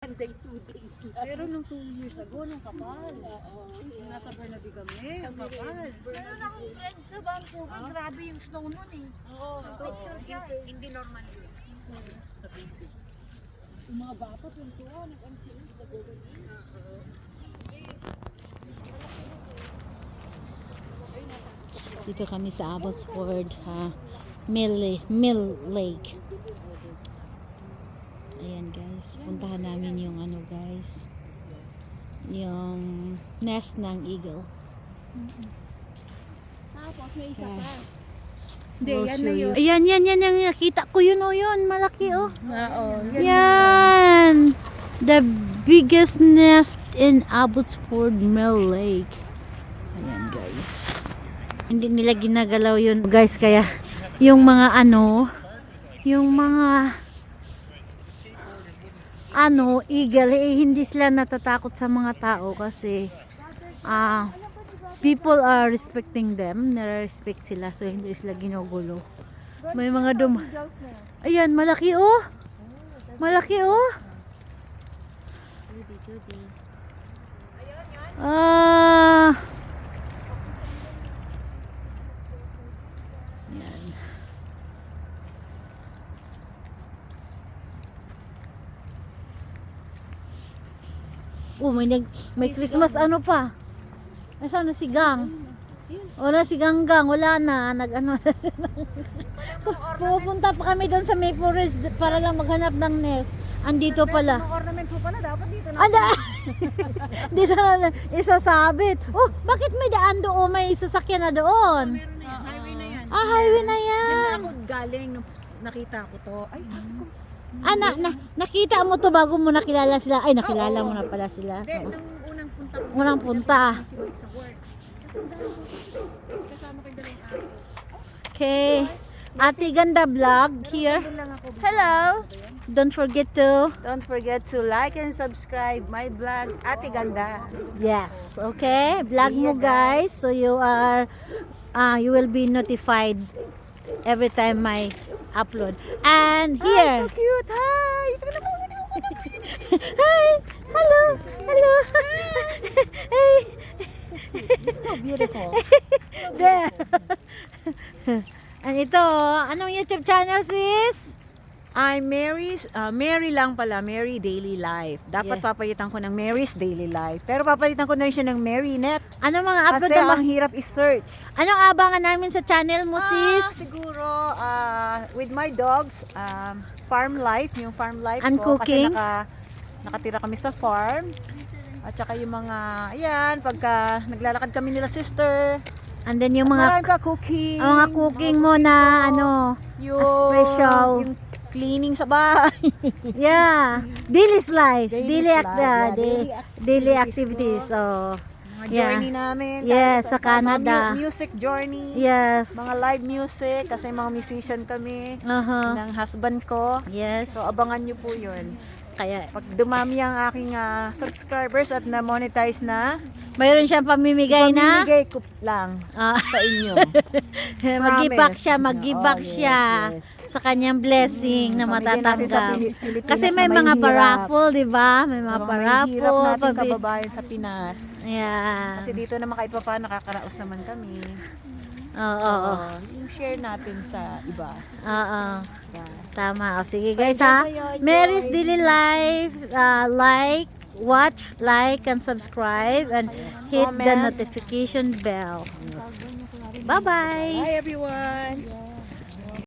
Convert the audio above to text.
1 day, 2 days lang. Pero nung 2 years ago, nung kapal. Oo. Nasa Burnaby kami, ang kapal. Meron akong friend sa Vancouver, grabe yung snow nun eh. Oo. Picture siya eh. Hindi normal yun. Sa basic. Yung mga bata, tuntuan, nag-MCU, nag-overeat. Dito kami sa Abbotsford, Mill Lake. Ayan guys, puntahan namin yung ano guys, yung nest ng eagle. Tapos may isa pa. Hindi, We'll yan show na you. yun. Ayan, yan, yung nakita ko yun, oh, yun, malaki, oh. Oo. Yan! The biggest nest in Abbotsford Mill Lake. Ayan guys. Hindi nila ginagalaw yun guys, kaya yung mga eagle, hindi sila natatakot sa mga tao kasi people are respecting them, nare-respect sila, so hindi sila ginugulo. May mga ayan, malaki oh. Malaki oh. Yan. Oh, may Christmas ano pa? Nasaan na si Gang? Wala si Ganggang, wala na. Pupunta pa kami doon sa May Forest para lang maghanap ng nest. Andito pala. Yung ornament mo pala, dapat dito na. Anda! Dito na isasabit. Oh, bakit may daan doon? May sasakyan na doon. Meron na yan. Highway na yan. Highway na Yan yan. ako galing nung nakita ko to. Ay, sabi ko. Nakita mo to bago mo nakilala sila. Ay, nakilala mo na pala sila. Hindi, nung unang punta ko. Unang punta. Sa work. Kasama kay dalawang ako. Okay. Ate Ganda Vlog here. Doon lang ako. Hello. Don't forget to. Don't forget to like and subscribe my vlog, Ate Ganda. Yes, okay. Vlog mo guys. So you will be notified every time I upload. And here. So cute. Hi. Hi. Hello. Hello. Hey. So beautiful. There. And ito, anong YouTube channel sis? I'm Mary lang pala, Mary Daily Life. Dapat Yeah. papalitan ko ng Mary's Daily Life. Pero papalitan ko na rin siya ng Marynet. Anong mga upload Kasi naman? ang hirap i-search. Anong abangan namin sa channel mo sis? Siguro, with my dogs, farm life, yung farm life And ko. cooking? Kasi nakatira kami sa farm. At saka yung mga, ayan, pagka naglalakad kami nila sister. And then yung Marami mga pa cooking. cooking mo na yung special. Yung cleaning sa bahay. yeah, daily's life, Daily daily life, yeah, daily activities. So, Mga Yeah. journey namin. Yes, sa Mga Canada. music journey. yes. Mga live music. Kasi mga musician kami. Uh-huh. Ng husband ko. Yes. So, abangan nyo po yun. Kaya Pag dumami ang aking subscribers at na-monetize na, mayroon siyang pamimigay na pamimigay ko lang sa inyo. mag-give-back Promise. siya, mag-give-back Oo, yes, siya yes. sa kanyang blessing na Pamigay natin sa matatanggap. Pilipinas Kasi na may mga mahihirap. pa-raffle, di ba? May mga Mga pa-raffle. mahihirap natin kababayan sa Pinas. Yeah. Kasi dito naman kahit pa paano nakakaraos naman kami. Oo. Yung share natin sa iba. Oo. Diba? Tama. O, sige So, guys enjoy ha. kayo, enjoy. Mary's Daily Life. Watch, like, and subscribe. And hit the Comment. notification bell. Bye-bye. Bye everyone!